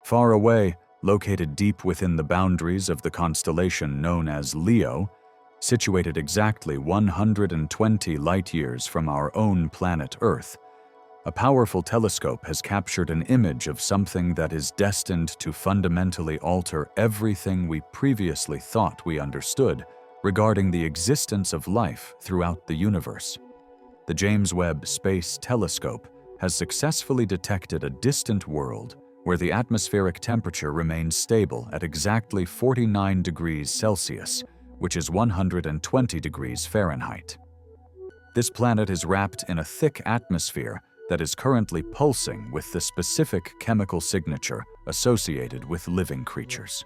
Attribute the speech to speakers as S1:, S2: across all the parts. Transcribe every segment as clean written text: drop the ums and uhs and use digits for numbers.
S1: Far away, located deep within the boundaries of the constellation known as Leo, situated exactly 120 light-years from our own planet Earth, a powerful telescope has captured an image of something that is destined to fundamentally alter everything we previously thought we understood regarding the existence of life throughout the universe. The James Webb Space Telescope has successfully detected a distant world where the atmospheric temperature remains stable at exactly 49 degrees Celsius, which is 120 degrees Fahrenheit. This planet is wrapped in a thick atmosphere that is currently pulsing with the specific chemical signature associated with living creatures.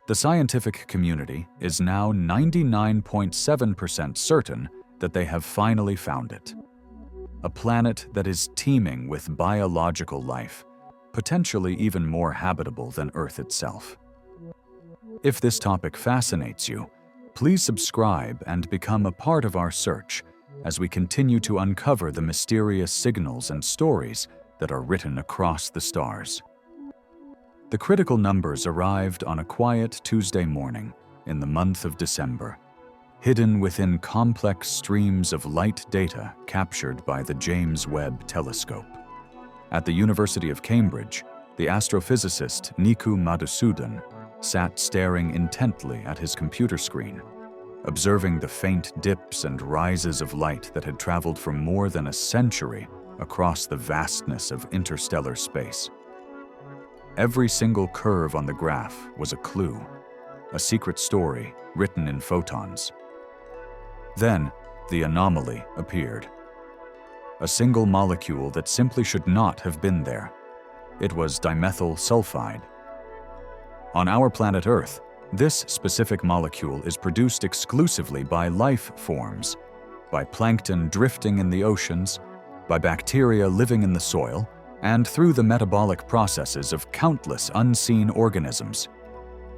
S1: The scientific community is now 99.7% certain that they have finally found it. A planet that is teeming with biological life, potentially even more habitable than Earth itself. If this topic fascinates you, please subscribe and become a part of our search as we continue to uncover the mysterious signals and stories that are written across the stars. The critical numbers arrived on a quiet Tuesday morning in the month of December, hidden within complex streams of light data captured by the James Webb Telescope. At the University of Cambridge, the astrophysicist Niku Madhusudan sat staring intently at his computer screen, observing the faint dips and rises of light that had traveled for more than a century across the vastness of interstellar space. Every single curve on the graph was a clue, a secret story written in photons. Then, the anomaly appeared. A single molecule that simply should not have been there. It was dimethyl sulfide. On our planet Earth, this specific molecule is produced exclusively by life forms, by plankton drifting in the oceans, by bacteria living in the soil, and through the metabolic processes of countless unseen organisms.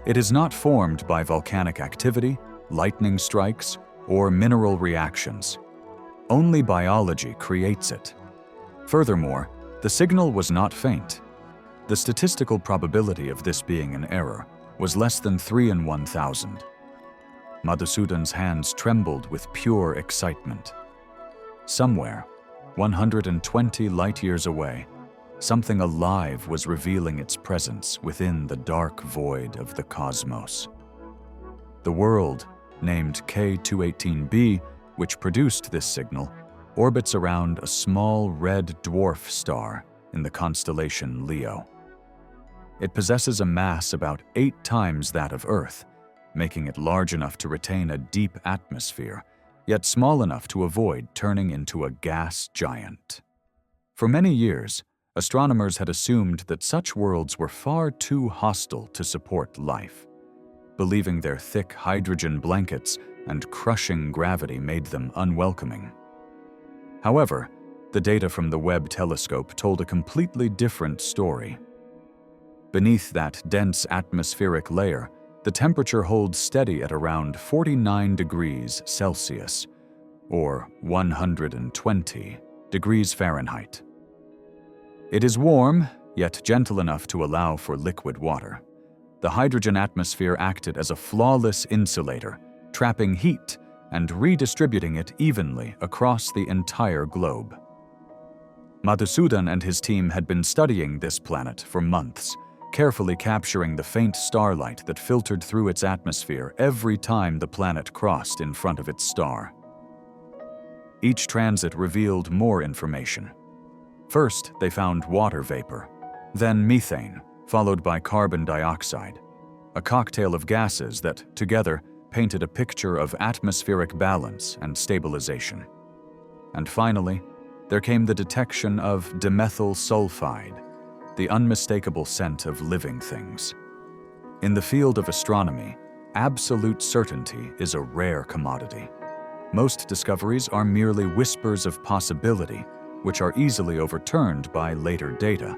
S1: It is not formed by volcanic activity, lightning strikes, or mineral reactions. Only biology creates it. Furthermore, the signal was not faint. The statistical probability of this being an error was less than 3 in 1,000. Madhusudan's hands trembled with pure excitement. Somewhere, 120 light-years away, something alive was revealing its presence within the dark void of the cosmos. The world, named K218b, which produced this signal, orbits around a small red dwarf star in the constellation Leo. It possesses a mass about 8 times that of Earth, making it large enough to retain a deep atmosphere, yet small enough to avoid turning into a gas giant. For many years, astronomers had assumed that such worlds were far too hostile to support life, believing their thick hydrogen blankets and crushing gravity made them unwelcoming. However, the data from the Webb telescope told a completely different story. Beneath that dense atmospheric layer, the temperature holds steady at around 49 degrees Celsius, or 120 degrees Fahrenheit. It is warm, yet gentle enough to allow for liquid water. The hydrogen atmosphere acted as a flawless insulator, trapping heat and redistributing it evenly across the entire globe. Madhusudan and his team had been studying this planet for months, carefully capturing the faint starlight that filtered through its atmosphere every time the planet crossed in front of its star. Each transit revealed more information. First, they found water vapor, then methane, followed by carbon dioxide, a cocktail of gases that, together, painted a picture of atmospheric balance and stabilization. And finally, there came the detection of dimethyl sulfide, the unmistakable scent of living things. In the field of astronomy, absolute certainty is a rare commodity. Most discoveries are merely whispers of possibility, which are easily overturned by later data.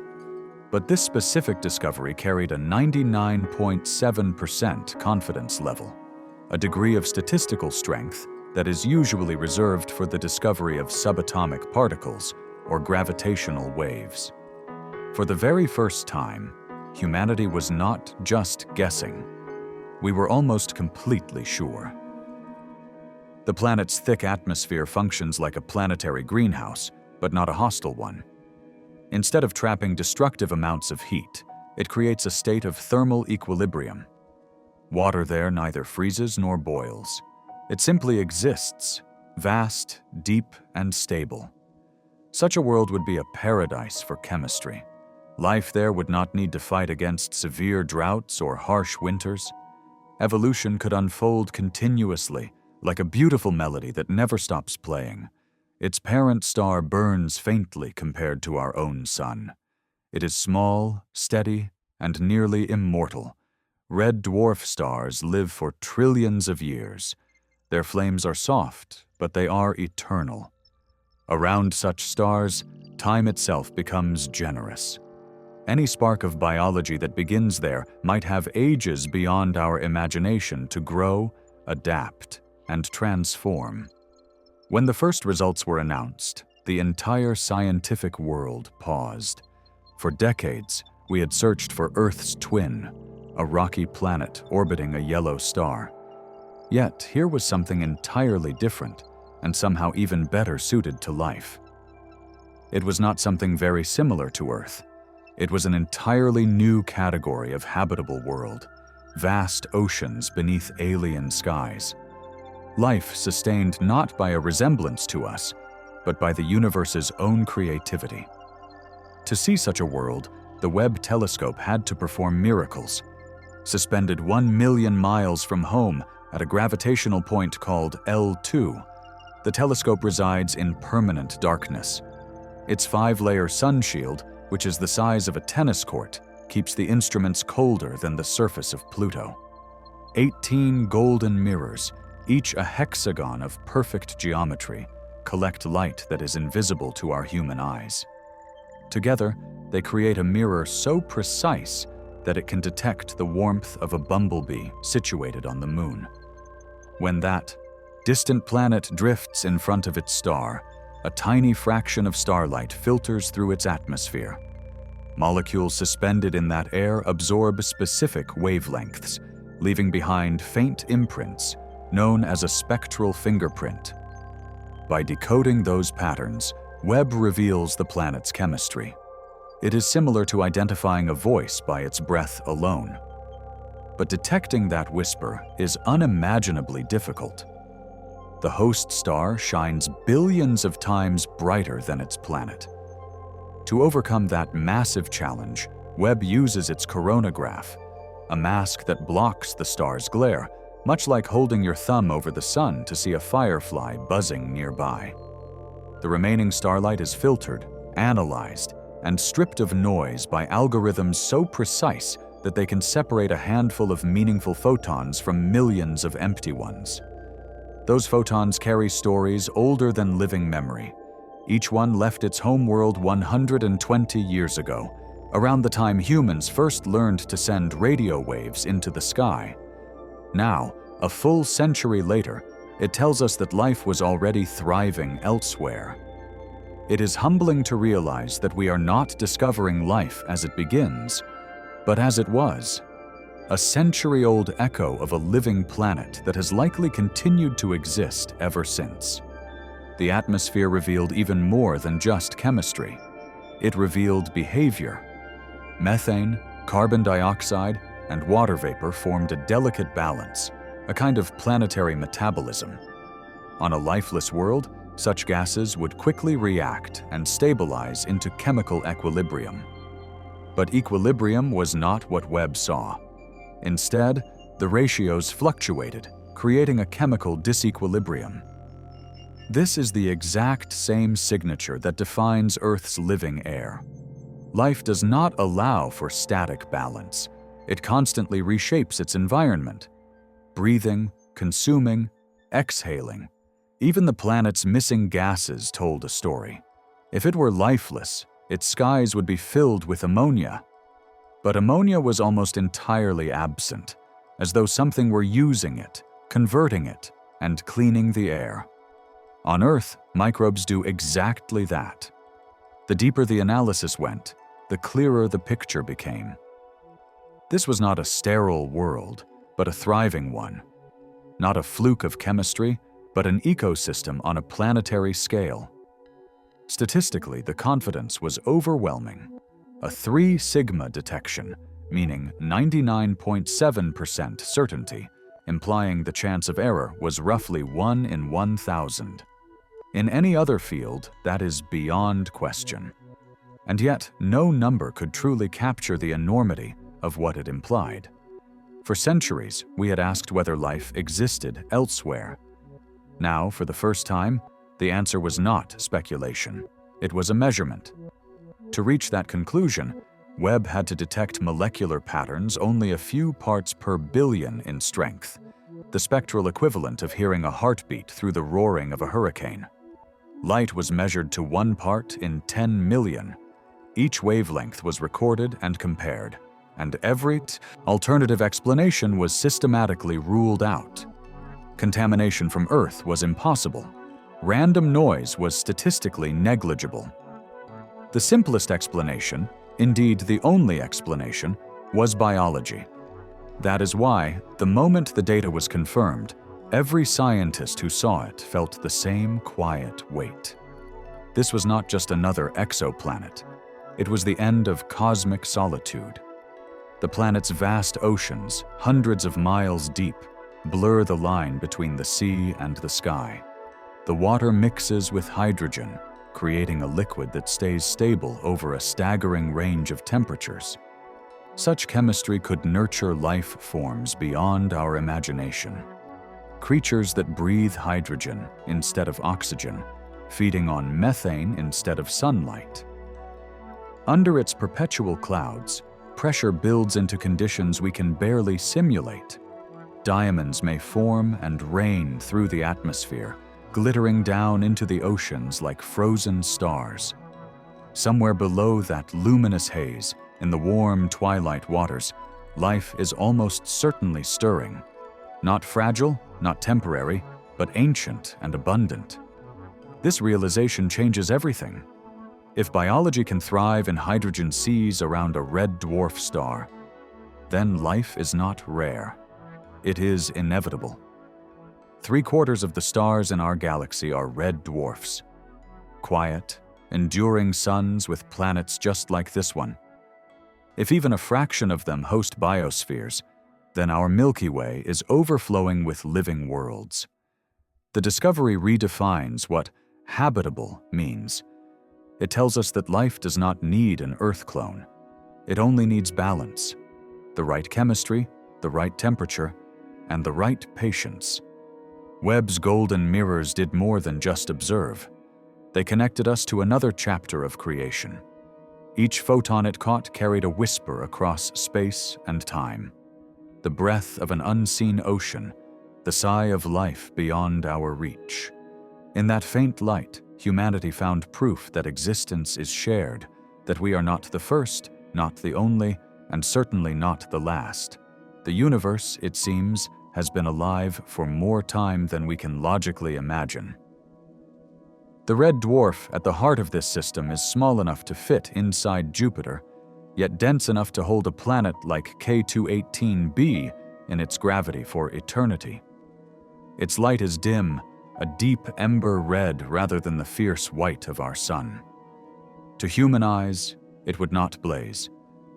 S1: But this specific discovery carried a 99.7% confidence level, a degree of statistical strength that is usually reserved for the discovery of subatomic particles or gravitational waves. For the very first time, humanity was not just guessing. We were almost completely sure. The planet's thick atmosphere functions like a planetary greenhouse, but not a hostile one. Instead of trapping destructive amounts of heat, it creates a state of thermal equilibrium. Water there neither freezes nor boils. It simply exists, vast, deep, and stable. Such a world would be a paradise for chemistry. Life there would not need to fight against severe droughts or harsh winters. Evolution could unfold continuously, like a beautiful melody that never stops playing. Its parent star burns faintly compared to our own sun. It is small, steady, and nearly immortal. Red dwarf stars live for trillions of years. Their flames are soft, but they are eternal. Around such stars, time itself becomes generous. Any spark of biology that begins there might have ages beyond our imagination to grow, adapt, and transform. When the first results were announced, the entire scientific world paused. For decades, we had searched for Earth's twin, a rocky planet orbiting a yellow star. Yet, here was something entirely different, and somehow even better suited to life. It was not something very similar to Earth. It was an entirely new category of habitable world, vast oceans beneath alien skies. Life sustained not by a resemblance to us, but by the universe's own creativity. To see such a world, the Webb telescope had to perform miracles. Suspended 1 million miles from home at a gravitational point called L2, the telescope resides in permanent darkness. Its 5-layer sun shield, which is the size of a tennis court, keeps the instruments colder than the surface of Pluto. 18 golden mirrors, each a hexagon of perfect geometry, collect light that is invisible to our human eyes. Together, they create a mirror so precise that it can detect the warmth of a bumblebee situated on the moon. When that distant planet drifts in front of its star, a tiny fraction of starlight filters through its atmosphere. Molecules suspended in that air absorb specific wavelengths, leaving behind faint imprints known as a spectral fingerprint. By decoding those patterns, Webb reveals the planet's chemistry. It is similar to identifying a voice by its breath alone. But detecting that whisper is unimaginably difficult. The host star shines billions of times brighter than its planet. To overcome that massive challenge, Webb uses its coronagraph, a mask that blocks the star's glare, much like holding your thumb over the sun to see a firefly buzzing nearby. The remaining starlight is filtered, analyzed, and stripped of noise by algorithms so precise that they can separate a handful of meaningful photons from millions of empty ones. Those photons carry stories older than living memory. Each one left its home world 120 years ago, around the time humans first learned to send radio waves into the sky. Now, a full century later, it tells us that life was already thriving elsewhere. It is humbling to realize that we are not discovering life as it begins, but as it was, a century-old echo of a living planet that has likely continued to exist ever since. The atmosphere revealed even more than just chemistry. It revealed behavior. Methane, carbon dioxide, and water vapor formed a delicate balance, a kind of planetary metabolism. On a lifeless world, such gases would quickly react and stabilize into chemical equilibrium. But equilibrium was not what Webb saw. Instead, the ratios fluctuated, creating a chemical disequilibrium. This is the exact same signature that defines Earth's living air. Life does not allow for static balance. It constantly reshapes its environment. Breathing, consuming, exhaling. Even the planet's missing gases told a story. If it were lifeless, its skies would be filled with ammonia. But ammonia was almost entirely absent, as though something were using it, converting it, and cleaning the air. On Earth, microbes do exactly that. The deeper the analysis went, the clearer the picture became. This was not a sterile world, but a thriving one. Not a fluke of chemistry, but an ecosystem on a planetary scale. Statistically, the confidence was overwhelming. A 3 sigma detection, meaning 99.7% certainty, implying the chance of error was roughly 1 in 1,000. In any other field, that is beyond question. And yet, no number could truly capture the enormity of what it implied. For centuries, we had asked whether life existed elsewhere. Now, for the first time, the answer was not speculation. It was a measurement. To reach that conclusion, Webb had to detect molecular patterns only a few parts per billion in strength, the spectral equivalent of hearing a heartbeat through the roaring of a hurricane. Light was measured to 1 part in 10 million. Each wavelength was recorded and compared, and every alternative explanation was systematically ruled out. Contamination from Earth was impossible. Random noise was statistically negligible. The simplest explanation, indeed the only explanation, was biology. That is why, the moment the data was confirmed, every scientist who saw it felt the same quiet weight. This was not just another exoplanet. It was the end of cosmic solitude. The planet's vast oceans, hundreds of miles deep, blur the line between the sea and the sky. The water mixes with hydrogen, creating a liquid that stays stable over a staggering range of temperatures. Such chemistry could nurture life forms beyond our imagination. Creatures that breathe hydrogen instead of oxygen, feeding on methane instead of sunlight. Under its perpetual clouds, pressure builds into conditions we can barely simulate. Diamonds may form and rain through the atmosphere, glittering down into the oceans like frozen stars. Somewhere below that luminous haze, in the warm twilight waters, life is almost certainly stirring. Not fragile, not temporary, but ancient and abundant. This realization changes everything. If biology can thrive in hydrogen seas around a red dwarf star, then life is not rare. It is inevitable. 3/4 of the stars in our galaxy are red dwarfs. Quiet, enduring suns with planets just like this one. If even a fraction of them host biospheres, then our Milky Way is overflowing with living worlds. The discovery redefines what habitable means. It tells us that life does not need an Earth clone. It only needs balance, the right chemistry, the right temperature, and the right patience. Webb's golden mirrors did more than just observe. They connected us to another chapter of creation. Each photon it caught carried a whisper across space and time. The breath of an unseen ocean, the sigh of life beyond our reach. In that faint light, humanity found proof that existence is shared, that we are not the first, not the only, and certainly not the last. The universe, it seems, has been alive for more time than we can logically imagine. The red dwarf at the heart of this system is small enough to fit inside Jupiter, yet dense enough to hold a planet like K218b in its gravity for eternity. Its light is dim, a deep ember red rather than the fierce white of our sun. To human eyes, it would not blaze.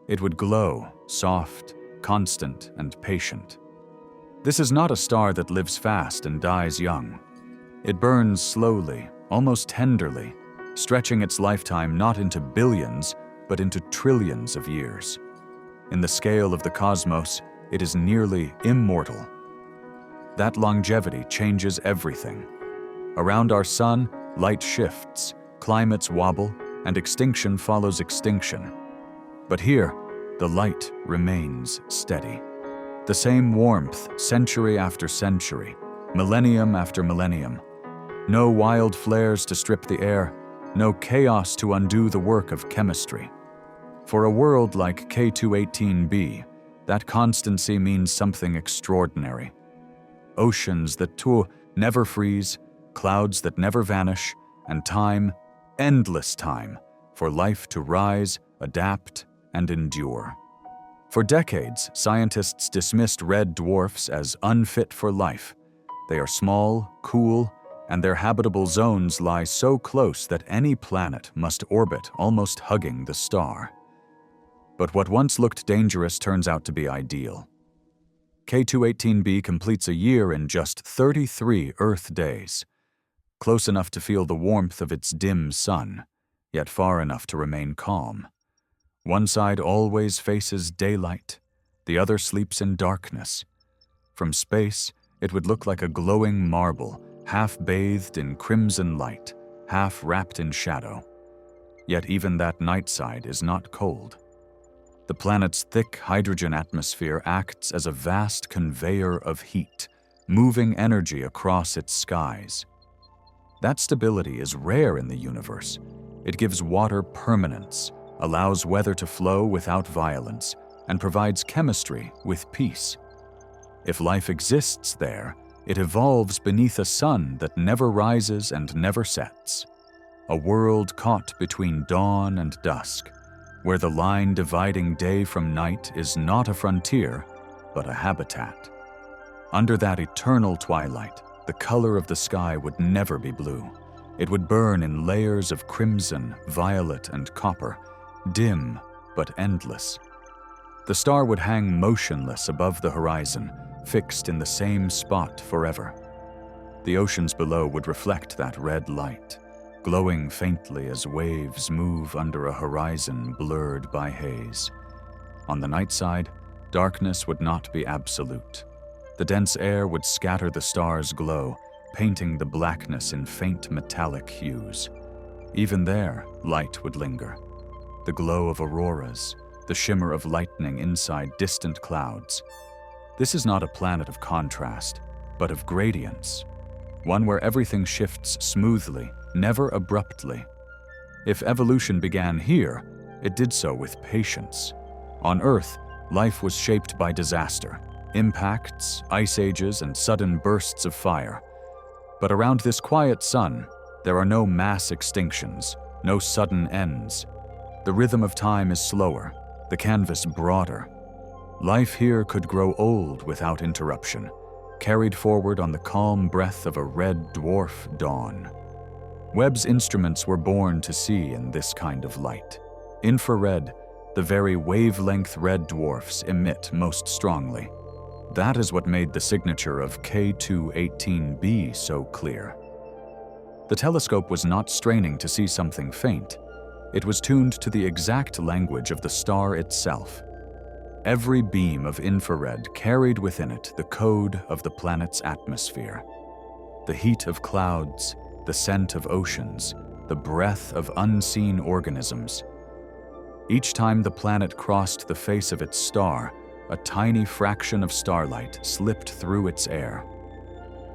S1: It would glow, soft, constant, and patient. This is not a star that lives fast and dies young. It burns slowly, almost tenderly, stretching its lifetime not into billions, but into trillions of years. In the scale of the cosmos, it is nearly immortal. That longevity changes everything. Around our sun, light shifts, climates wobble, and extinction follows extinction. But here, the light remains steady. The same warmth, century after century, millennium after millennium. No wild flares to strip the air, no chaos to undo the work of chemistry. For a world like K218b, that constancy means something extraordinary. Oceans that never freeze, clouds that never vanish, and time, endless time, for life to rise, adapt, and endure. For decades, scientists dismissed red dwarfs as unfit for life. They are small, cool, and their habitable zones lie so close that any planet must orbit almost hugging the star. But what once looked dangerous turns out to be ideal. K218b completes a year in just 33 Earth days, close enough to feel the warmth of its dim sun, yet far enough to remain calm. One side always faces daylight, the other sleeps in darkness. From space, it would look like a glowing marble, half bathed in crimson light, half wrapped in shadow. Yet even that night side is not cold. The planet's thick hydrogen atmosphere acts as a vast conveyor of heat, moving energy across its skies. That stability is rare in the universe. It gives water permanence, allows weather to flow without violence, and provides chemistry with peace. If life exists there, it evolves beneath a sun that never rises and never sets. A world caught between dawn and dusk, where the line dividing day from night is not a frontier, but a habitat. Under that eternal twilight, the color of the sky would never be blue. It would burn in layers of crimson, violet, and copper, dim but endless. The star would hang motionless above the horizon, fixed in the same spot forever. The oceans below would reflect that red light, glowing faintly as waves move under a horizon blurred by haze. On the night side, darkness would not be absolute. The dense air would scatter the star's glow, painting the blackness in faint metallic hues. Even there, light would linger. The glow of auroras, the shimmer of lightning inside distant clouds. This is not a planet of contrast, but of gradients, one where everything shifts smoothly, never abruptly. If evolution began here, it did so with patience. On Earth, life was shaped by disaster, impacts, ice ages, and sudden bursts of fire. But around this quiet sun, there are no mass extinctions, no sudden ends. The rhythm of time is slower, the canvas broader. Life here could grow old without interruption, carried forward on the calm breath of a red dwarf dawn. Webb's instruments were born to see in this kind of light. Infrared, the very wavelength red dwarfs emit most strongly. That is what made the signature of K218b so clear. The telescope was not straining to see something faint. It was tuned to the exact language of the star itself. Every beam of infrared carried within it the code of the planet's atmosphere. The heat of clouds, the scent of oceans, the breath of unseen organisms. Each time the planet crossed the face of its star, a tiny fraction of starlight slipped through its air.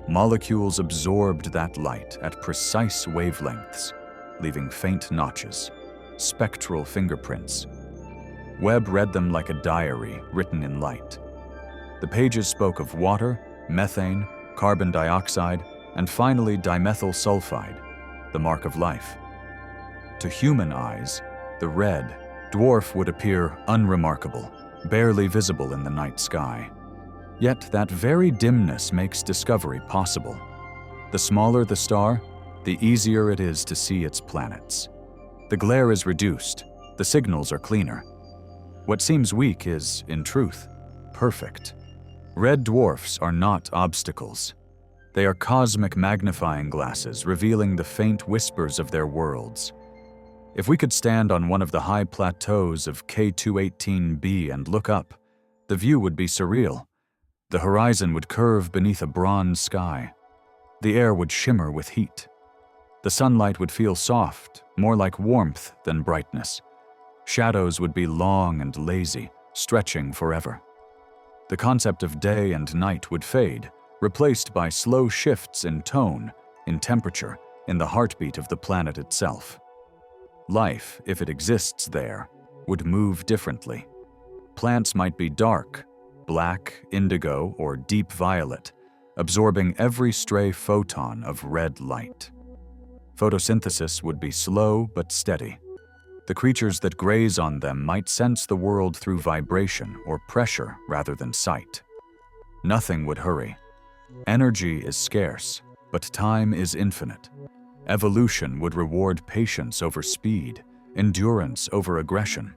S1: Molecules absorbed that light at precise wavelengths, leaving faint notches, spectral fingerprints. Webb read them like a diary written in light. The pages spoke of water, methane, carbon dioxide, and finally dimethyl sulfide, the mark of life. To human eyes, the red dwarf would appear unremarkable, barely visible in the night sky. Yet that very dimness makes discovery possible. The smaller the star, the easier it is to see its planets. The glare is reduced, the signals are cleaner. What seems weak is, in truth, perfect. Red dwarfs are not obstacles. They are cosmic magnifying glasses revealing the faint whispers of their worlds. If we could stand on one of the high plateaus of K218b and look up, the view would be surreal. The horizon would curve beneath a bronze sky. The air would shimmer with heat. The sunlight would feel soft, more like warmth than brightness. Shadows would be long and lazy, stretching forever. The concept of day and night would fade, replaced by slow shifts in tone, in temperature, in the heartbeat of the planet itself. Life, if it exists there, would move differently. Plants might be dark, black, indigo, or deep violet, absorbing every stray photon of red light. Photosynthesis would be slow but steady. The creatures that graze on them might sense the world through vibration or pressure rather than sight. Nothing would hurry. Energy is scarce, but time is infinite. Evolution would reward patience over speed, endurance over aggression.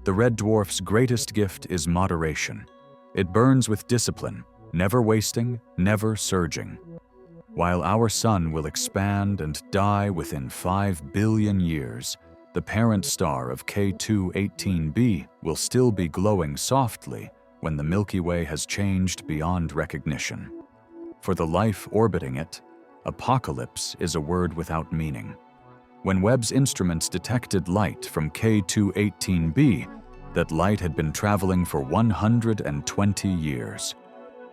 S1: The red dwarf's greatest gift is moderation. It burns with discipline, never wasting, never surging. While our sun will expand and die within 5 billion years, the parent star of K2-18b will still be glowing softly when the Milky Way has changed beyond recognition. For the life orbiting it, apocalypse is a word without meaning. When Webb's instruments detected light from K2-18b, that light had been traveling for 120 years.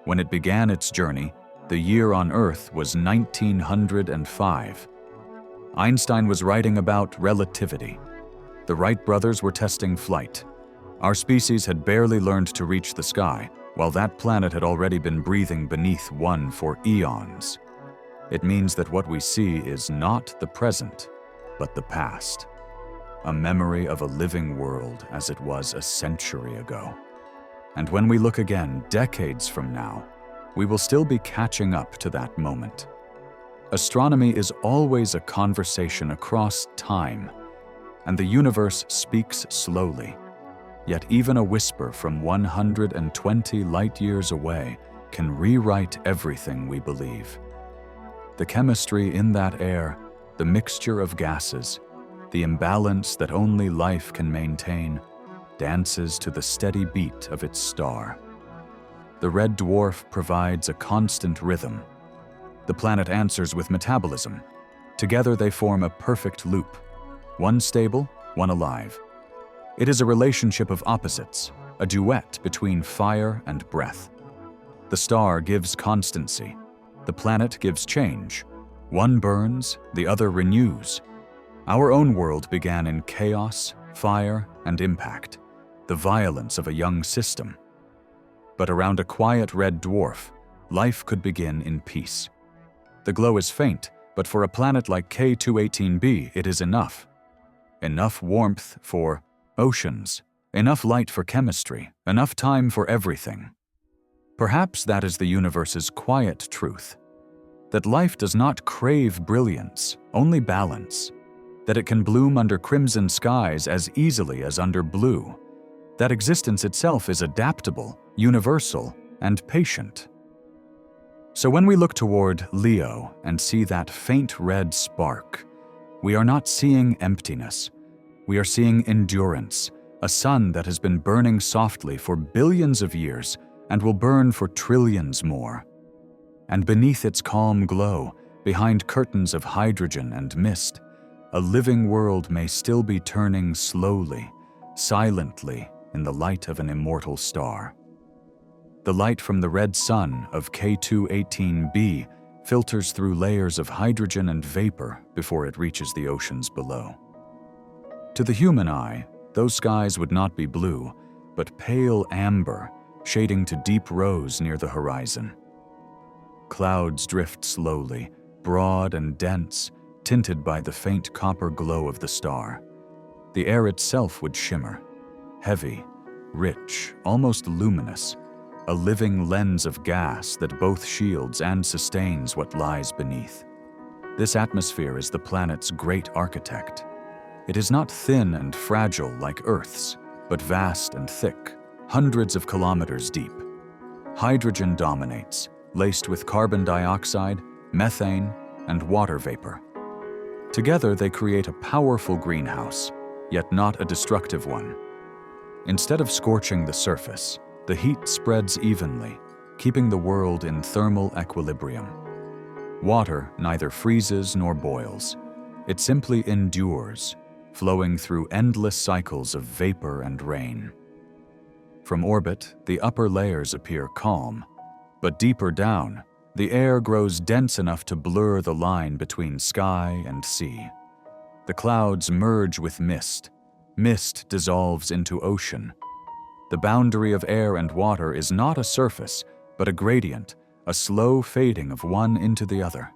S1: When it began its journey, the year on Earth was 1905. Einstein was writing about relativity. The Wright brothers were testing flight. Our species had barely learned to reach the sky, while that planet had already been breathing beneath one for eons. It means that what we see is not the present, but the past. A memory of a living world as it was a century ago. And when we look again, decades from now, we will still be catching up to that moment. Astronomy is always a conversation across time, and the universe speaks slowly. Yet even a whisper from 120 light-years away can rewrite everything we believe. The chemistry in that air, the mixture of gases, the imbalance that only life can maintain, dances to the steady beat of its star. The red dwarf provides a constant rhythm. The planet answers with metabolism. Together they form a perfect loop, one stable, one alive. It is a relationship of opposites, a duet between fire and breath. The star gives constancy. The planet gives change. One burns, the other renews. Our own world began in chaos, fire, and impact, the violence of a young system. But around a quiet red dwarf, life could begin in peace. The glow is faint, but for a planet like K2-18b, it is enough. Enough warmth for oceans, enough light for chemistry, enough time for everything. Perhaps that is the universe's quiet truth, that life does not crave brilliance, only balance, that it can bloom under crimson skies as easily as under blue, that existence itself is adaptable, universal, and patient. So when we look toward Leo and see that faint red spark, we are not seeing emptiness. We are seeing endurance, a sun that has been burning softly for billions of years and will burn for trillions more. And beneath its calm glow, behind curtains of hydrogen and mist, a living world may still be turning slowly, silently in the light of an immortal star. The light from the red sun of K2-18b filters through layers of hydrogen and vapor before it reaches the oceans below. To the human eye, those skies would not be blue, but pale amber, shading to deep rose near the horizon. Clouds drift slowly, broad and dense, tinted by the faint copper glow of the star. The air itself would shimmer, heavy, rich, almost luminous, a living lens of gas that both shields and sustains what lies beneath. This atmosphere is the planet's great architect. It is not thin and fragile like Earth's, but vast and thick, hundreds of kilometers deep. Hydrogen dominates, laced with carbon dioxide, methane, and water vapor. Together they create a powerful greenhouse, yet not a destructive one. Instead of scorching the surface, the heat spreads evenly, keeping the world in thermal equilibrium. Water neither freezes nor boils. It simply endures, flowing through endless cycles of vapor and rain. From orbit, the upper layers appear calm, but deeper down, the air grows dense enough to blur the line between sky and sea. The clouds merge with mist. Mist dissolves into ocean. The boundary of air and water is not a surface, but a gradient, a slow fading of one into the other.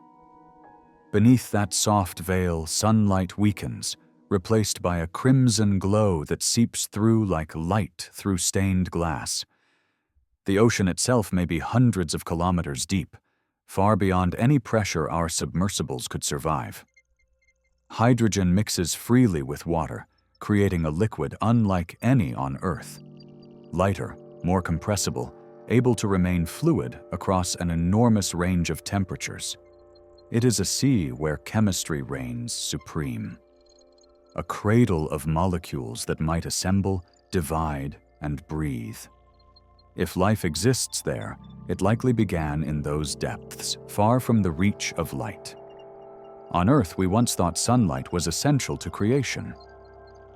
S1: Beneath that soft veil, sunlight weakens, replaced by a crimson glow that seeps through like light through stained glass. The ocean itself may be hundreds of kilometers deep, far beyond any pressure our submersibles could survive. Hydrogen mixes freely with water, creating a liquid unlike any on Earth. Lighter, more compressible, able to remain fluid across an enormous range of temperatures. It is a sea where chemistry reigns supreme. A cradle of molecules that might assemble, divide, and breathe. If life exists there, it likely began in those depths, far from the reach of light. On Earth, we once thought sunlight was essential to creation.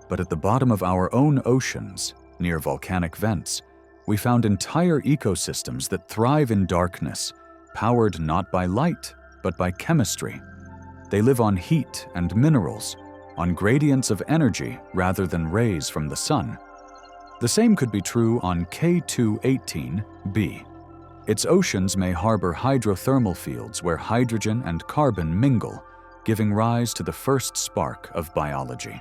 S1: But at the bottom of our own oceans, near volcanic vents, we found entire ecosystems that thrive in darkness, powered not by light, but by chemistry. They live on heat and minerals, on gradients of energy rather than rays from the sun. The same could be true on K2-18b. Its oceans may harbor hydrothermal fields where hydrogen and carbon mingle, giving rise to the first spark of biology.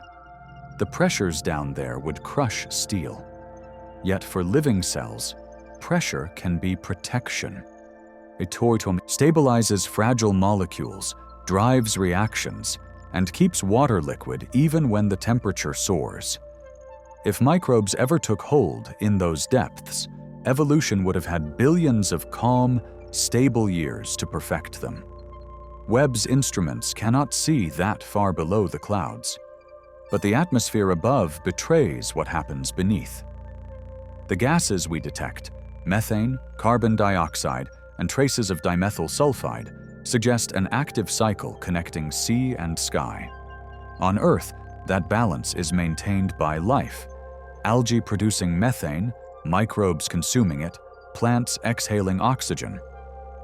S1: The pressures down there would crush steel. Yet for living cells, pressure can be protection. A tortum stabilizes fragile molecules, drives reactions, and keeps water liquid even when the temperature soars. If microbes ever took hold in those depths, evolution would have had billions of calm, stable years to perfect them. Webb's instruments cannot see that far below the clouds, but the atmosphere above betrays what happens beneath. The gases we detect, methane, carbon dioxide, and traces of dimethyl sulfide, suggest an active cycle connecting sea and sky. On Earth, that balance is maintained by life: algae producing methane, microbes consuming it, plants exhaling oxygen.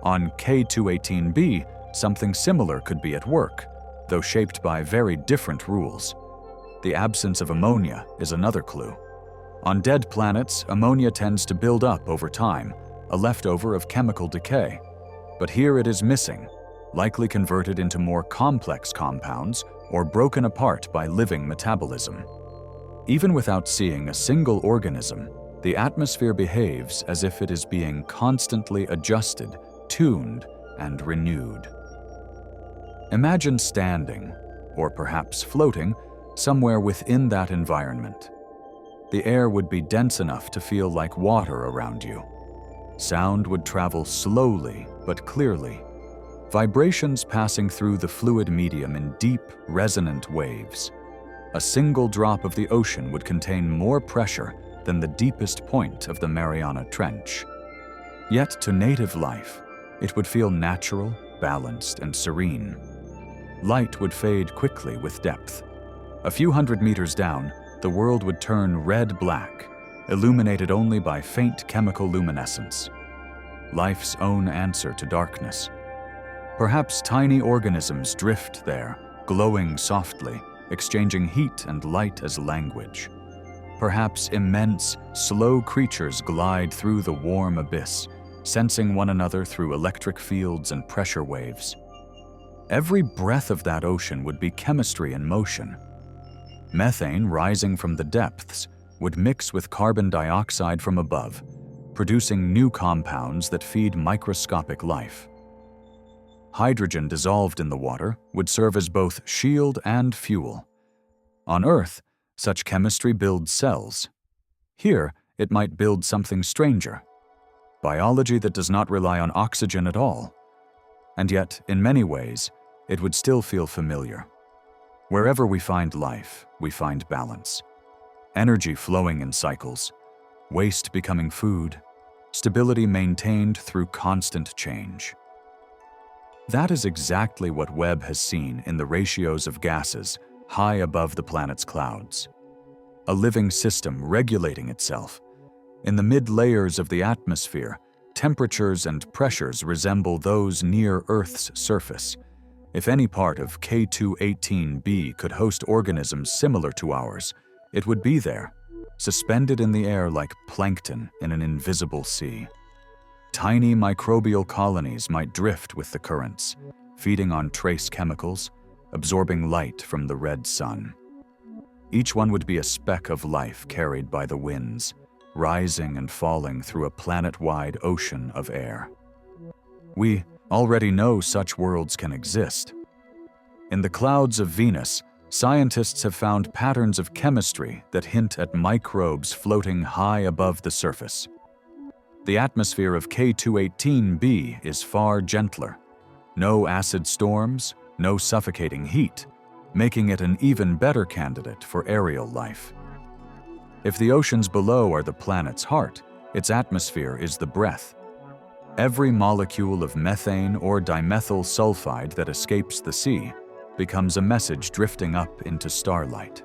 S1: On K2-18b, something similar could be at work, though shaped by very different rules. The absence of ammonia is another clue. On dead planets, ammonia tends to build up over time, a leftover of chemical decay. But here it is missing, likely converted into more complex compounds or broken apart by living metabolism. Even without seeing a single organism, the atmosphere behaves as if it is being constantly adjusted, tuned, and renewed. Imagine standing, or perhaps floating, somewhere within that environment. The air would be dense enough to feel like water around you. Sound would travel slowly but clearly, vibrations passing through the fluid medium in deep, resonant waves. A single drop of the ocean would contain more pressure than the deepest point of the Mariana Trench. Yet to native life, it would feel natural, balanced, and serene. Light would fade quickly with depth. A few hundred meters down, the world would turn red-black, illuminated only by faint chemical luminescence. Life's own answer to darkness. Perhaps tiny organisms drift there, glowing softly, exchanging heat and light as language. Perhaps immense, slow creatures glide through the warm abyss, sensing one another through electric fields and pressure waves. Every breath of that ocean would be chemistry in motion. Methane rising from the depths would mix with carbon dioxide from above, producing new compounds that feed microscopic life. Hydrogen dissolved in the water would serve as both shield and fuel. On Earth, such chemistry builds cells. Here, it might build something stranger: biology that does not rely on oxygen at all. And yet, in many ways, it would still feel familiar. Wherever we find life, we find balance. Energy flowing in cycles, waste becoming food, stability maintained through constant change. That is exactly what Webb has seen in the ratios of gases high above the planet's clouds. A living system regulating itself. In the mid-layers of the atmosphere, temperatures and pressures resemble those near Earth's surface. If any part of K2-18b could host organisms similar to ours, it would be there, suspended in the air like plankton in an invisible sea. Tiny microbial colonies might drift with the currents, feeding on trace chemicals, absorbing light from the red sun. Each one would be a speck of life carried by the winds, rising and falling through a planet-wide ocean of air. We already know such worlds can exist. In the clouds of Venus, scientists have found patterns of chemistry that hint at microbes floating high above the surface. The atmosphere of K218b is far gentler. No acid storms, no suffocating heat, making it an even better candidate for aerial life. If the oceans below are the planet's heart, its atmosphere is the breath. Every molecule of methane or dimethyl sulfide that escapes the sea becomes a message drifting up into starlight.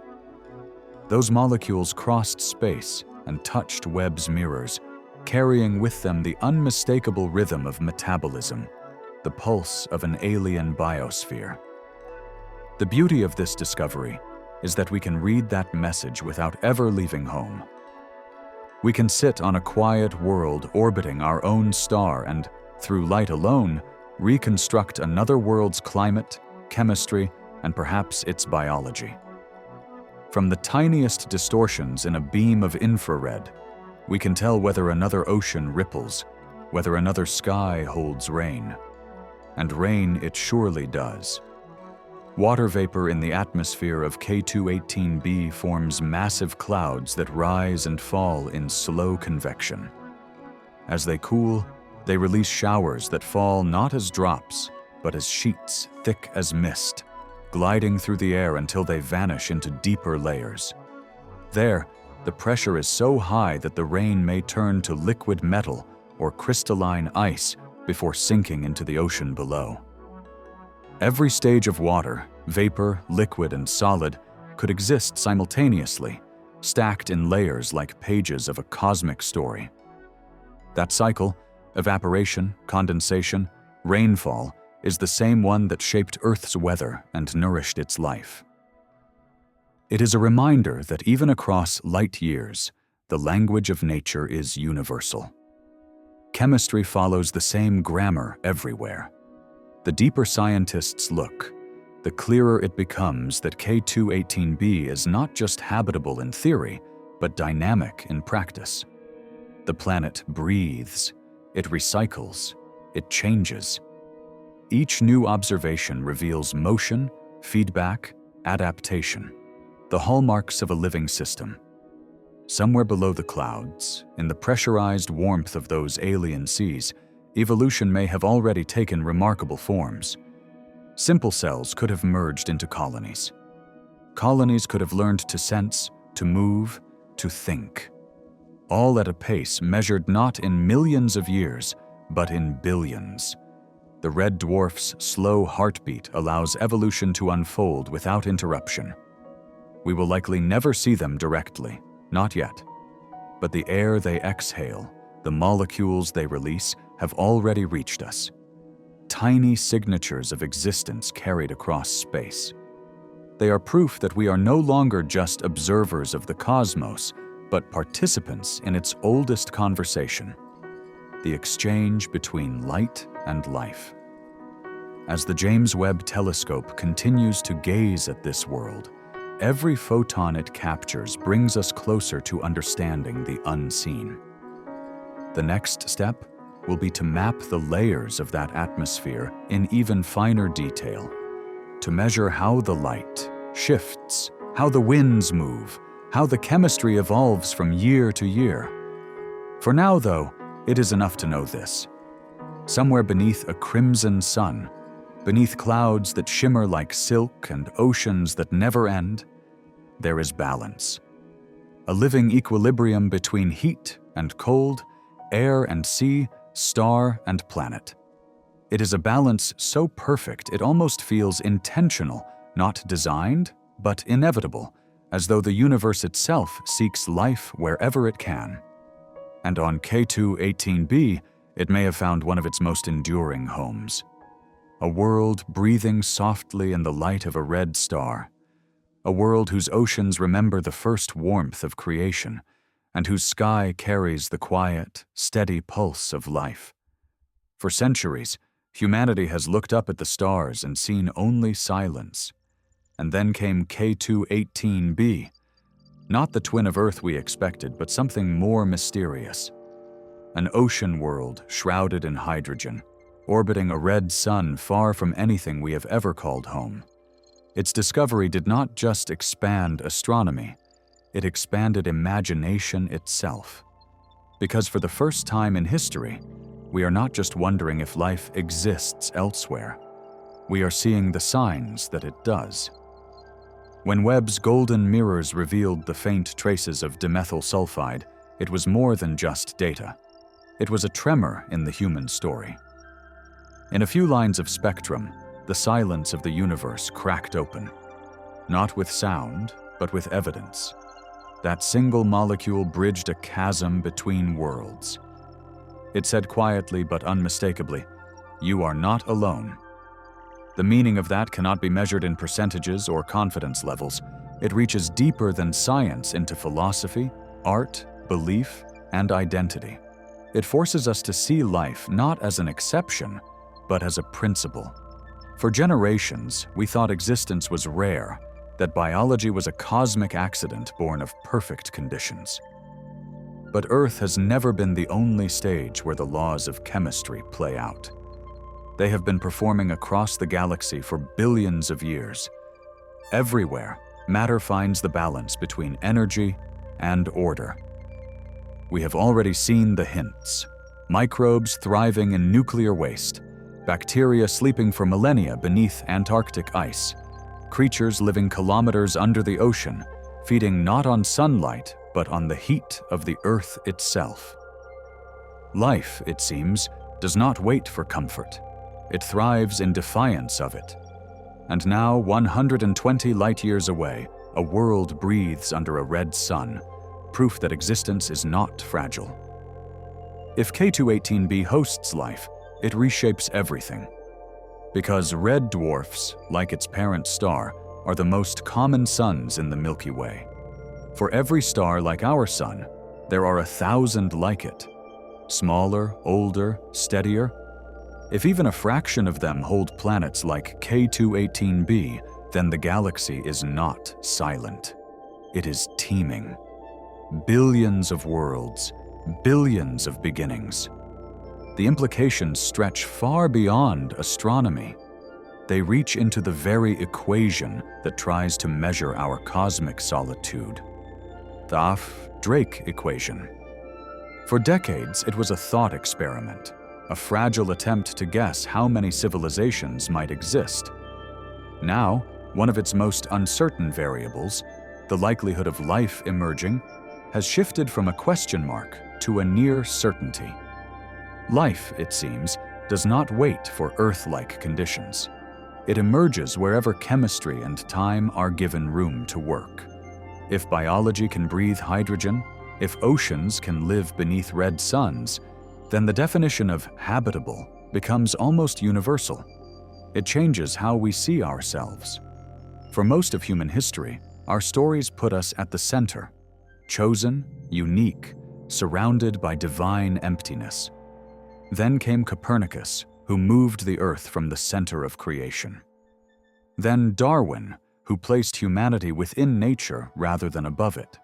S1: Those molecules crossed space and touched Webb's mirrors, carrying with them the unmistakable rhythm of metabolism, the pulse of an alien biosphere. The beauty of this discovery is that we can read that message without ever leaving home. We can sit on a quiet world orbiting our own star and, through light alone, reconstruct another world's climate, chemistry, and perhaps its biology. From the tiniest distortions in a beam of infrared, we can tell whether another ocean ripples, whether another sky holds rain. And rain it surely does. Water vapor in the atmosphere of K218b forms massive clouds that rise and fall in slow convection. As they cool, they release showers that fall not as drops, but as sheets thick as mist, gliding through the air until they vanish into deeper layers. There, the pressure is so high that the rain may turn to liquid metal or crystalline ice before sinking into the ocean below. Every stage of water, vapor, liquid, and solid, could exist simultaneously, stacked in layers like pages of a cosmic story. That cycle, evaporation, condensation, rainfall, is the same one that shaped Earth's weather and nourished its life. It is a reminder that even across light years, the language of nature is universal. Chemistry follows the same grammar everywhere. The deeper scientists look, the clearer it becomes that K218b is not just habitable in theory, but dynamic in practice. The planet breathes, it recycles, it changes. Each new observation reveals motion, feedback, adaptation, the hallmarks of a living system. Somewhere below the clouds, in the pressurized warmth of those alien seas, evolution may have already taken remarkable forms. Simple cells could have merged into colonies. Colonies could have learned to sense, to move, to think. All at a pace measured not in millions of years, but in billions. The Red Dwarf's slow heartbeat allows evolution to unfold without interruption. We will likely never see them directly, not yet. But the air they exhale, the molecules they release, have already reached us. Tiny signatures of existence carried across space. They are proof that we are no longer just observers of the cosmos, but participants in its oldest conversation, the exchange between light and life. As the James Webb Telescope continues to gaze at this world, every photon it captures brings us closer to understanding the unseen. The next step will be to map the layers of that atmosphere in even finer detail, to measure how the light shifts, how the winds move, how the chemistry evolves from year to year. For now, though, it is enough to know this. Somewhere beneath a crimson sun, beneath clouds that shimmer like silk and oceans that never end, there is balance. A living equilibrium between heat and cold, air and sea, star and planet. It is a balance so perfect it almost feels intentional, not designed, but inevitable, as though the universe itself seeks life wherever it can. And on K218b, it may have found one of its most enduring homes. A world breathing softly in the light of a red star. A world whose oceans remember the first warmth of creation, and whose sky carries the quiet, steady pulse of life. For centuries, humanity has looked up at the stars and seen only silence. And then came K218b, Not the twin of Earth we expected, but something more mysterious. An ocean world shrouded in hydrogen, orbiting a red sun far from anything we have ever called home. Its discovery did not just expand astronomy, it expanded imagination itself. Because for the first time in history, we are not just wondering if life exists elsewhere. We are seeing the signs that it does. When Webb's golden mirrors revealed the faint traces of dimethyl sulfide, it was more than just data. It was a tremor in the human story. In a few lines of spectrum, the silence of the universe cracked open. Not with sound, but with evidence. That single molecule bridged a chasm between worlds. It said quietly but unmistakably, "You are not alone." The meaning of that cannot be measured in percentages or confidence levels. It reaches deeper than science into philosophy, art, belief, and identity. It forces us to see life not as an exception, but as a principle. For generations, we thought existence was rare, that biology was a cosmic accident born of perfect conditions. But Earth has never been the only stage where the laws of chemistry play out. They have been performing across the galaxy for billions of years. Everywhere, matter finds the balance between energy and order. We have already seen the hints. Microbes thriving in nuclear waste, bacteria sleeping for millennia beneath Antarctic ice, creatures living kilometers under the ocean, feeding not on sunlight, but on the heat of the Earth itself. Life, it seems, does not wait for comfort. It thrives in defiance of it. And now, 120 light-years away, a world breathes under a red sun, proof that existence is not fragile. If K218b hosts life, it reshapes everything. Because red dwarfs, like its parent star, are the most common suns in the Milky Way. For every star like our sun, there are 1,000 like it. Smaller, older, steadier. If even a fraction of them hold planets like K218b, then the galaxy is not silent. It is teeming. Billions of worlds, billions of beginnings. The implications stretch far beyond astronomy. They reach into the very equation that tries to measure our cosmic solitude. The Drake equation. For decades, it was a thought experiment, a fragile attempt to guess how many civilizations might exist. Now, one of its most uncertain variables, the likelihood of life emerging, has shifted from a question mark to a near certainty. Life, it seems, does not wait for Earth-like conditions. It emerges wherever chemistry and time are given room to work. If biology can breathe hydrogen, if oceans can live beneath red suns, then the definition of habitable becomes almost universal. It changes how we see ourselves. For most of human history, our stories put us at the center, chosen, unique, surrounded by divine emptiness. Then came Copernicus, who moved the Earth from the center of creation. Then Darwin, who placed humanity within nature rather than above it.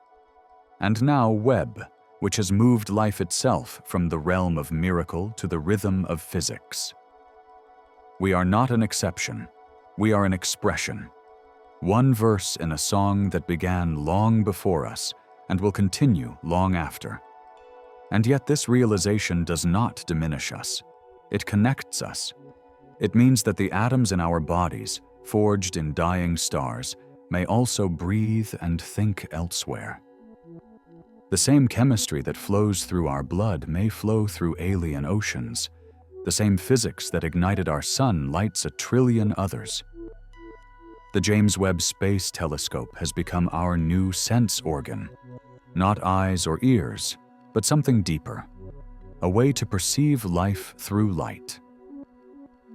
S1: And now Webb, which has moved life itself from the realm of miracle to the rhythm of physics. We are not an exception. We are an expression. One verse in a song that began long before us and will continue long after. And yet this realization does not diminish us. It connects us. It means that the atoms in our bodies, forged in dying stars, may also breathe and think elsewhere. The same chemistry that flows through our blood may flow through alien oceans. The same physics that ignited our sun lights 1 trillion others. The James Webb Space Telescope has become our new sense organ. Not eyes or ears, but something deeper. A way to perceive life through light.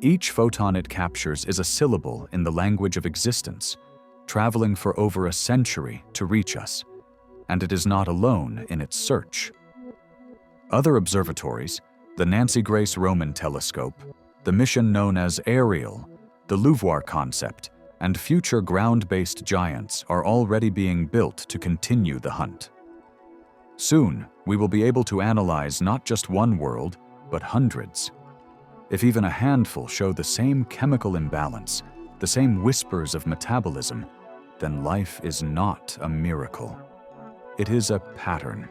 S1: Each photon it captures is a syllable in the language of existence, traveling for over a century to reach us, and it is not alone in its search. Other observatories, the Nancy Grace Roman Telescope, the mission known as Ariel, the Louvre concept, and future ground-based giants are already being built to continue the hunt. Soon, we will be able to analyze not just one world, but hundreds. If even a handful show the same chemical imbalance, the same whispers of metabolism, then life is not a miracle. It is a pattern.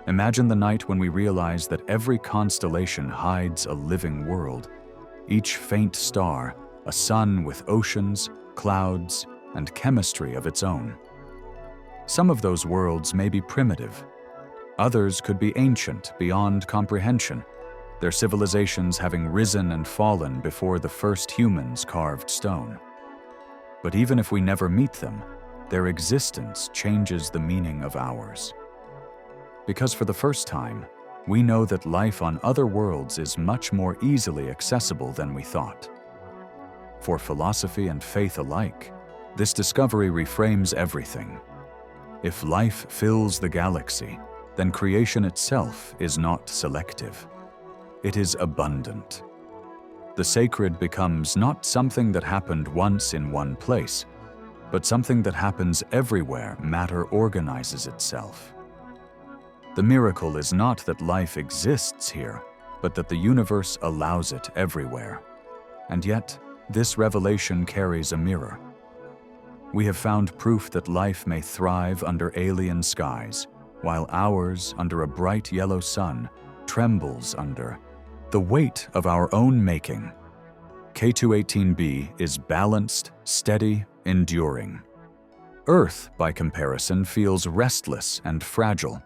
S1: Imagine the night when we realize that every constellation hides a living world, each faint star a sun with oceans, clouds, and chemistry of its own. Some of those worlds may be primitive. Others could be ancient beyond comprehension, their civilizations having risen and fallen before the first humans carved stone. But even if we never meet them, their existence changes the meaning of ours. Because for the first time, we know that life on other worlds is much more easily accessible than we thought. For philosophy and faith alike, this discovery reframes everything. If life fills the galaxy, then creation itself is not selective. It is abundant. The sacred becomes not something that happened once in one place, but something that happens everywhere matter organizes itself. The miracle is not that life exists here, but that the universe allows it everywhere. And yet, this revelation carries a mirror. We have found proof that life may thrive under alien skies, while ours, under a bright yellow sun, trembles under the weight of our own making. K218b is balanced, steady, enduring. Earth, by comparison, feels restless and fragile.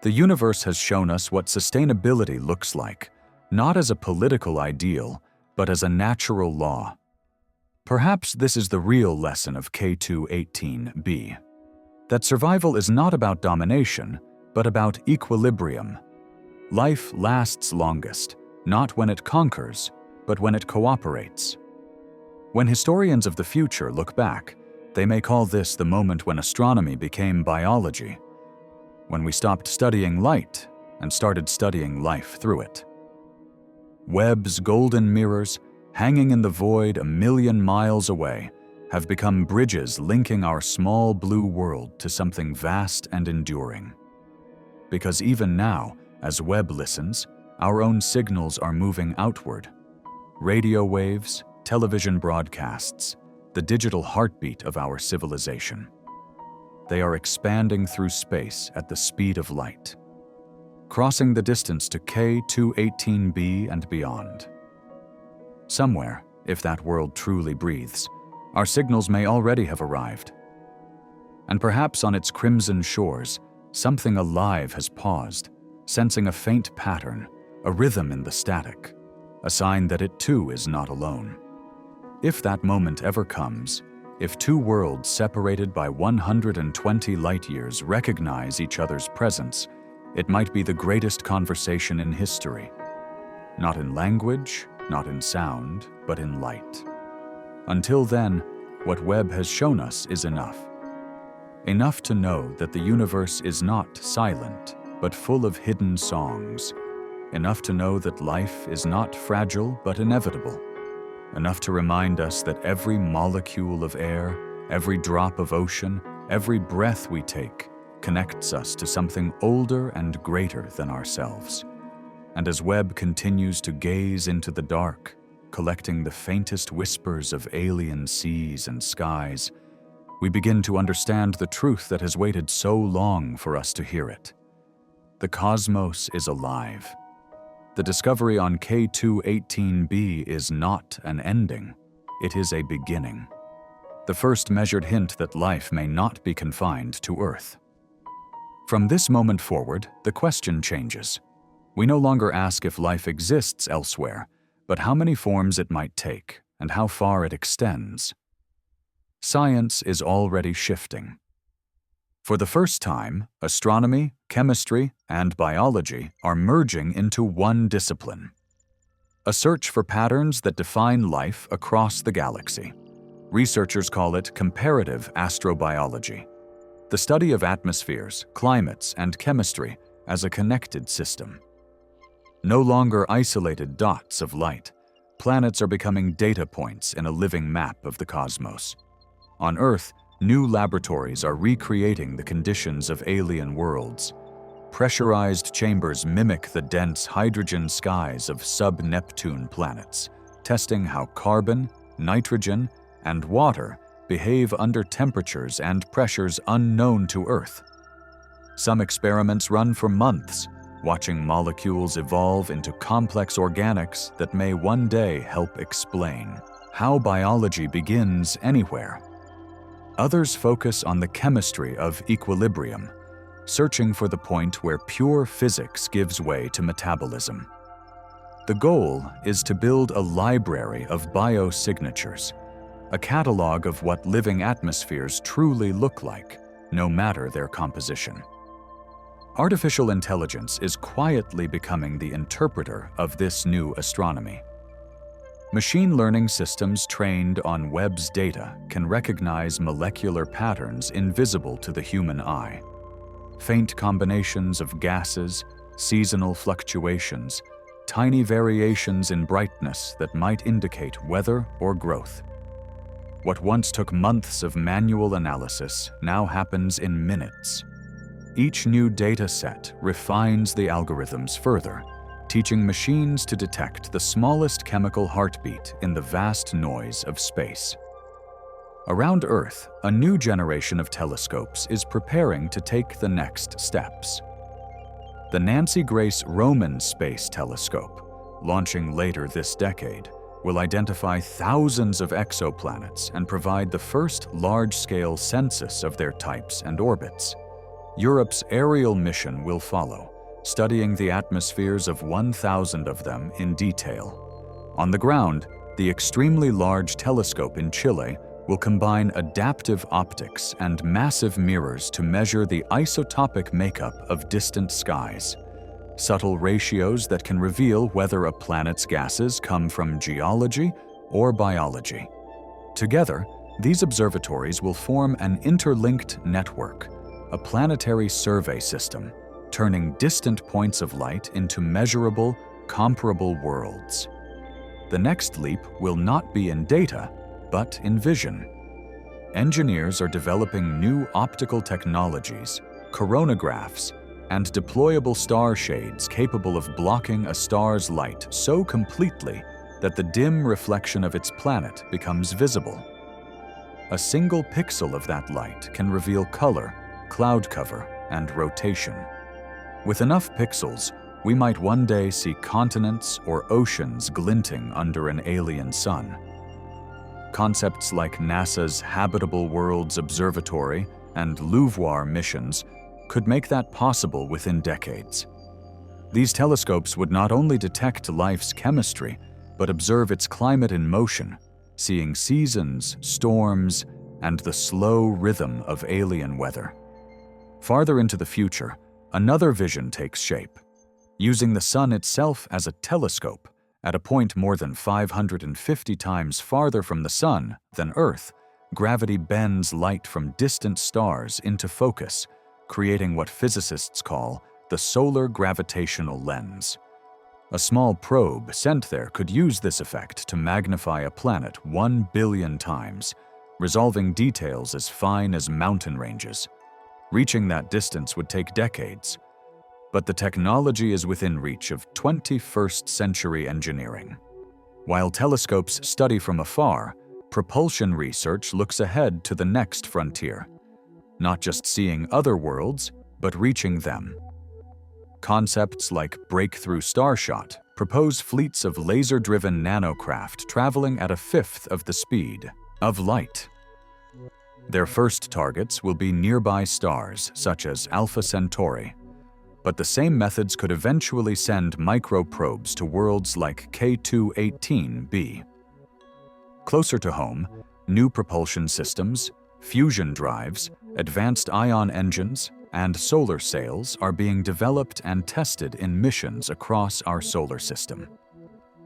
S1: The universe has shown us what sustainability looks like, not as a political ideal, but as a natural law. Perhaps this is the real lesson of K218b. That survival is not about domination, but about equilibrium. Life lasts longest, not when it conquers, but when it cooperates. When historians of the future look back, they may call this the moment when astronomy became biology, when we stopped studying light and started studying life through it. Webb's golden mirrors, hanging in the void a million miles away, have become bridges linking our small blue world to something vast and enduring. Because even now, as Webb listens, our own signals are moving outward. Radio waves, television broadcasts, the digital heartbeat of our civilization. They are expanding through space at the speed of light, crossing the distance to K218b and beyond. Somewhere, if that world truly breathes, our signals may already have arrived. And perhaps on its crimson shores, something alive has paused, sensing a faint pattern, a rhythm in the static, a sign that it too is not alone. If that moment ever comes, if two worlds separated by 120 light-years recognize each other's presence, it might be the greatest conversation in history. Not in language, not in sound, but in light. Until then, what Webb has shown us is enough. Enough to know that the universe is not silent, but full of hidden songs. Enough to know that life is not fragile, but inevitable. Enough to remind us that every molecule of air, every drop of ocean, every breath we take connects us to something older and greater than ourselves. And as Webb continues to gaze into the dark, collecting the faintest whispers of alien seas and skies, we begin to understand the truth that has waited so long for us to hear it. The cosmos is alive. The discovery on K218b is not an ending. It is a beginning. The first measured hint that life may not be confined to Earth. From this moment forward, the question changes. We no longer ask if life exists elsewhere, but how many forms it might take and how far it extends. Science is already shifting. For the first time, astronomy, chemistry, and biology are merging into one discipline. A search for patterns that define life across the galaxy. Researchers call it comparative astrobiology, the study of atmospheres, climates, and chemistry as a connected system. No longer isolated dots of light, Planets are becoming data points in a living map of the cosmos. On Earth, new laboratories are recreating the conditions of alien worlds. Pressurized chambers mimic the dense hydrogen skies of sub-Neptune planets, testing how carbon, nitrogen, and water behave under temperatures and pressures unknown to Earth. Some experiments run for months, watching molecules evolve into complex organics that may one day help explain how biology begins anywhere. Others focus on the chemistry of equilibrium, searching for the point where pure physics gives way to metabolism. The goal is to build a library of biosignatures, a catalog of what living atmospheres truly look like, no matter their composition. Artificial intelligence is quietly becoming the interpreter of this new astronomy. Machine learning systems trained on Webb's data can recognize molecular patterns invisible to the human eye. Faint combinations of gases, seasonal fluctuations, tiny variations in brightness that might indicate weather or growth. What once took months of manual analysis now happens in minutes. Each new data set refines the algorithms further, teaching machines to detect the smallest chemical heartbeat in the vast noise of space. Around Earth, a new generation of telescopes is preparing to take the next steps. The Nancy Grace Roman Space Telescope, launching later this decade, will identify thousands of exoplanets and provide the first large-scale census of their types and orbits. Europe's Ariel mission will follow, studying the atmospheres of 1,000 of them in detail. On the ground, the extremely large telescope in Chile will combine adaptive optics and massive mirrors to measure the isotopic makeup of distant skies, subtle ratios that can reveal whether a planet's gases come from geology or biology. Together, these observatories will form an interlinked network, a planetary survey system, turning distant points of light into measurable, comparable worlds. The next leap will not be in data, but in vision. Engineers are developing new optical technologies, coronagraphs, and deployable star shades capable of blocking a star's light so completely that the dim reflection of its planet becomes visible. A single pixel of that light can reveal color, cloud cover, and rotation. With enough pixels, we might one day see continents or oceans glinting under an alien sun. Concepts like NASA's Habitable Worlds Observatory and LUVOIR missions could make that possible within decades. These telescopes would not only detect life's chemistry, but observe its climate in motion, seeing seasons, storms, and the slow rhythm of alien weather. Farther into the future, another vision takes shape. Using the sun itself as a telescope, at a point more than 550 times farther from the sun than Earth, gravity bends light from distant stars into focus, creating what physicists call the solar gravitational lens. A small probe sent there could use this effect to magnify a planet 1 billion times, resolving details as fine as mountain ranges. Reaching that distance would take decades, but the technology is within reach of 21st century engineering. While telescopes study from afar, propulsion research looks ahead to the next frontier, not just seeing other worlds, but reaching them. Concepts like Breakthrough Starshot propose fleets of laser-driven nanocraft traveling at a fifth of the speed of light. Their first targets will be nearby stars, such as Alpha Centauri, but the same methods could eventually send microprobes to worlds like K2-18b. Closer to home, new propulsion systems, fusion drives, advanced ion engines, and solar sails are being developed and tested in missions across our solar system.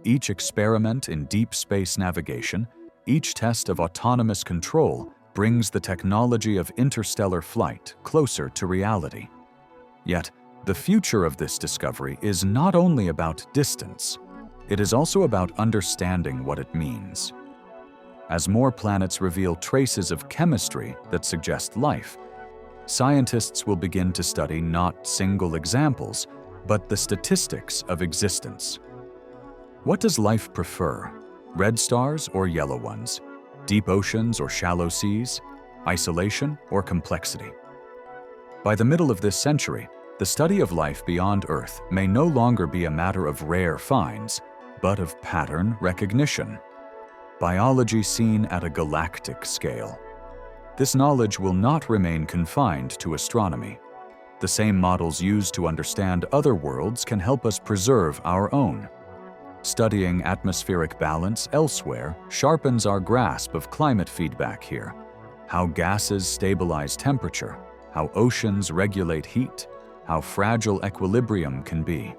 S1: Each experiment in deep space navigation, each test of autonomous control brings the technology of interstellar flight closer to reality. Yet, the future of this discovery is not only about distance. It is also about understanding what it means. As more planets reveal traces of chemistry that suggest life, scientists will begin to study not single examples, but the statistics of existence. What does life prefer? Red stars or yellow ones? Deep oceans or shallow seas? Isolation or complexity? By the middle of this century, the study of life beyond Earth may no longer be a matter of rare finds, but of pattern recognition. Biology seen at a galactic scale. This knowledge will not remain confined to astronomy. The same models used to understand other worlds can help us preserve our own. Studying atmospheric balance elsewhere sharpens our grasp of climate feedback here, how gases stabilize temperature, how oceans regulate heat, how fragile equilibrium can be.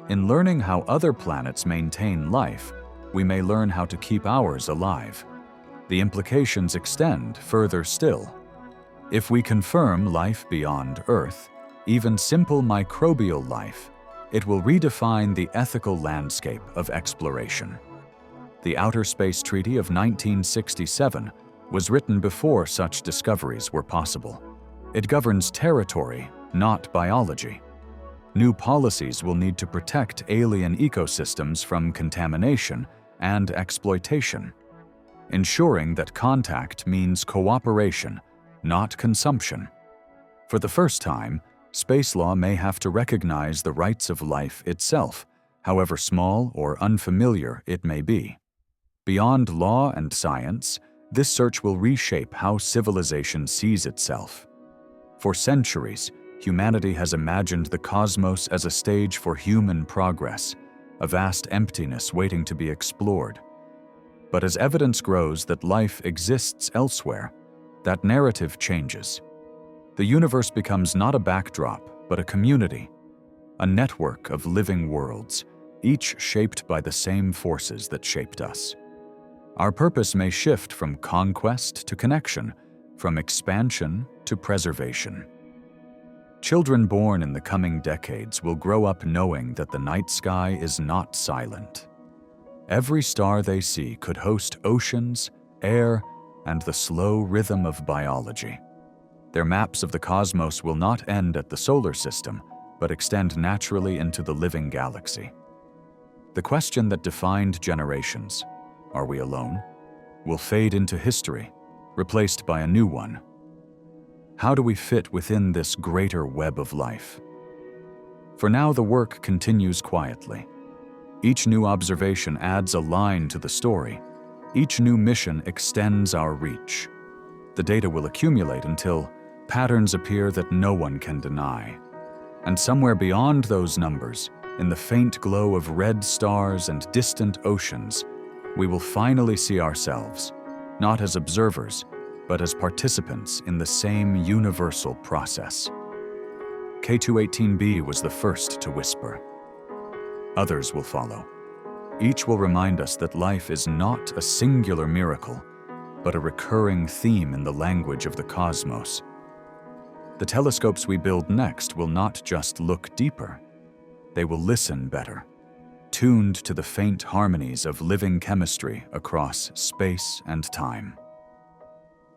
S1: In learning how other planets maintain life, we may learn how to keep ours alive. The implications extend further still. If we confirm life beyond Earth, even simple microbial life, it will redefine the ethical landscape of exploration. The Outer Space Treaty of 1967 was written before such discoveries were possible. It governs territory, not biology. New policies will need to protect alien ecosystems from contamination and exploitation, ensuring that contact means cooperation, not consumption. For the first time, space law may have to recognize the rights of life itself, however small or unfamiliar it may be. Beyond law and science, this search will reshape how civilization sees itself. For centuries, humanity has imagined the cosmos as a stage for human progress, a vast emptiness waiting to be explored. But as evidence grows that life exists elsewhere, that narrative changes. The universe becomes not a backdrop, but a community, a network of living worlds, each shaped by the same forces that shaped us. Our purpose may shift from conquest to connection, from expansion to preservation. Children born in the coming decades will grow up knowing that the night sky is not silent. Every star they see could host oceans, air, and the slow rhythm of biology. Their maps of the cosmos will not end at the solar system, but extend naturally into the living galaxy. The question that defined generations, are we alone, will fade into history, replaced by a new one. How do we fit within this greater web of life? For now, the work continues quietly. Each new observation adds a line to the story. Each new mission extends our reach. The data will accumulate until patterns appear that no one can deny. And somewhere beyond those numbers, in the faint glow of red stars and distant oceans, we will finally see ourselves, not as observers, but as participants in the same universal process. K218b was the first to whisper. Others will follow. Each will remind us that life is not a singular miracle, but a recurring theme in the language of the cosmos. The telescopes we build next will not just look deeper, they will listen better, tuned to the faint harmonies of living chemistry across space and time.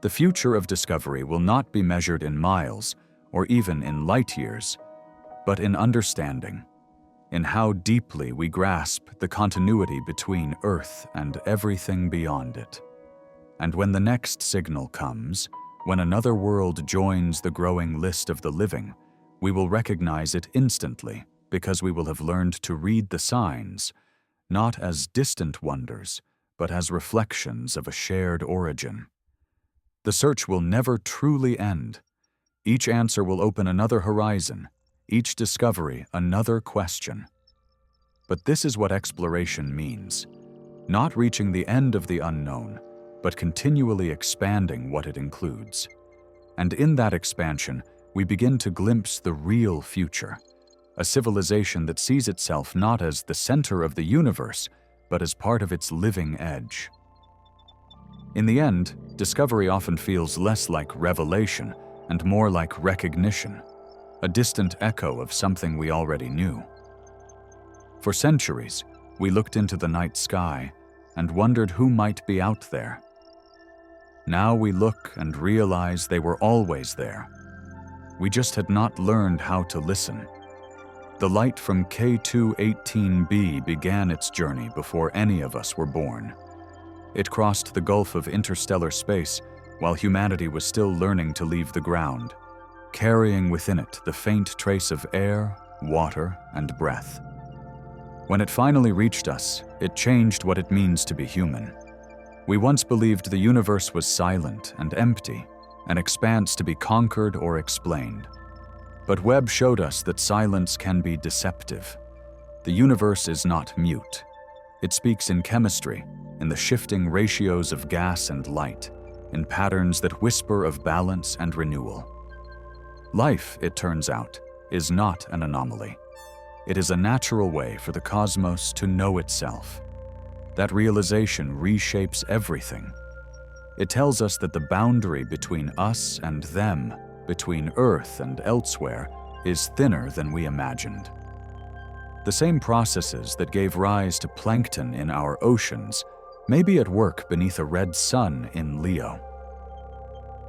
S1: The future of discovery will not be measured in miles or even in light years, but in understanding, in how deeply we grasp the continuity between Earth and everything beyond it. And when the next signal comes, when another world joins the growing list of the living, we will recognize it instantly because we will have learned to read the signs, not as distant wonders, but as reflections of a shared origin. The search will never truly end. Each answer will open another horizon, each discovery another question. But this is what exploration means, not reaching the end of the unknown, but continually expanding what it includes. And in that expansion, we begin to glimpse the real future, a civilization that sees itself not as the center of the universe, but as part of its living edge. In the end, discovery often feels less like revelation and more like recognition, a distant echo of something we already knew. For centuries, we looked into the night sky and wondered who might be out there. Now we look and realize they were always there. We just had not learned how to listen. The light from K2-18b began its journey before any of us were born. It crossed the gulf of interstellar space while humanity was still learning to leave the ground, carrying within it the faint trace of air, water, and breath. When it finally reached us, it changed what it means to be human. We once believed the universe was silent and empty, an expanse to be conquered or explained. But Webb showed us that silence can be deceptive. The universe is not mute. It speaks in chemistry, in the shifting ratios of gas and light, in patterns that whisper of balance and renewal. Life, it turns out, is not an anomaly. It is a natural way for the cosmos to know itself. That realization reshapes everything. It tells us that the boundary between us and them, between Earth and elsewhere, is thinner than we imagined. The same processes that gave rise to plankton in our oceans may be at work beneath a red sun in Leo.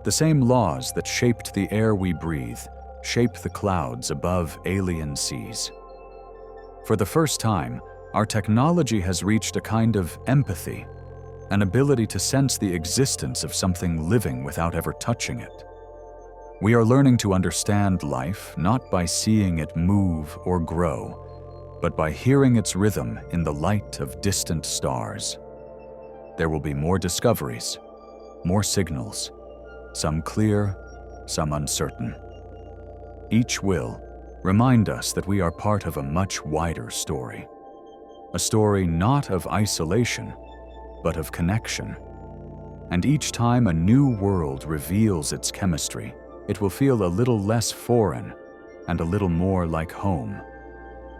S1: The same laws that shaped the air we breathe shape the clouds above alien seas. For the first time, our technology has reached a kind of empathy, an ability to sense the existence of something living without ever touching it. We are learning to understand life not by seeing it move or grow, but by hearing its rhythm in the light of distant stars. There will be more discoveries, more signals, some clear, some uncertain. Each will remind us that we are part of a much wider story. A story not of isolation, but of connection. And each time a new world reveals its chemistry, it will feel a little less foreign and a little more like home.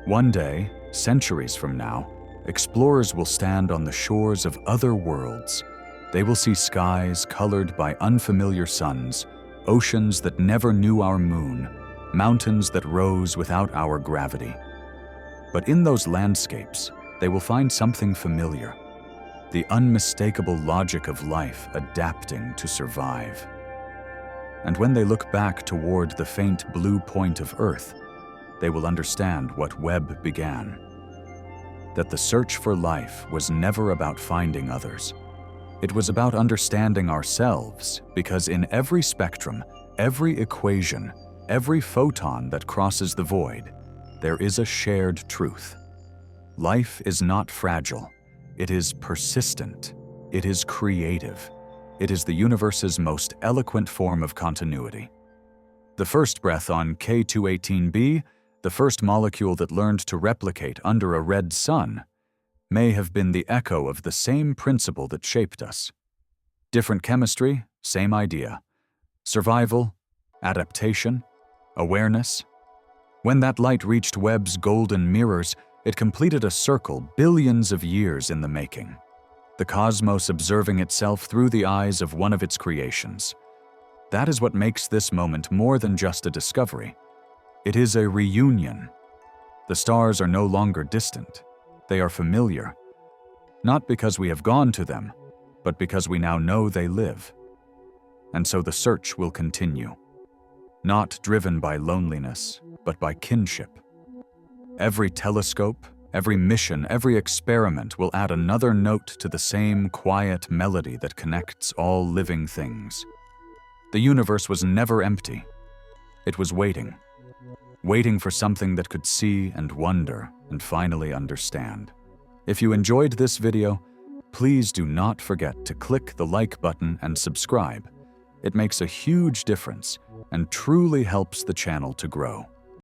S1: One day, centuries from now, explorers will stand on the shores of other worlds. They will see skies colored by unfamiliar suns, oceans that never knew our moon, mountains that rose without our gravity. But in those landscapes, they will find something familiar, the unmistakable logic of life adapting to survive. And when they look back toward the faint blue point of Earth, they will understand what Webb began. That the search for life was never about finding others. It was about understanding ourselves, because in every spectrum, every equation, every photon that crosses the void, there is a shared truth. Life is not fragile. It is persistent. It is creative. It is the universe's most eloquent form of continuity. The first breath on K2-18b, the first molecule that learned to replicate under a red sun, may have been the echo of the same principle that shaped us. Different chemistry, same idea. Survival, adaptation, awareness. When that light reached Webb's golden mirrors, it completed a circle billions of years in the making. The cosmos observing itself through the eyes of one of its creations. That is what makes this moment more than just a discovery. It is a reunion. The stars are no longer distant. They are familiar. Not because we have gone to them, but because we now know they live. And so the search will continue. Not driven by loneliness, but by kinship. Every telescope, every mission, every experiment will add another note to the same quiet melody that connects all living things. The universe was never empty. It was waiting. Waiting for something that could see and wonder and finally understand. If you enjoyed this video, please do not forget to click the like button and subscribe. It makes a huge difference and truly helps the channel to grow.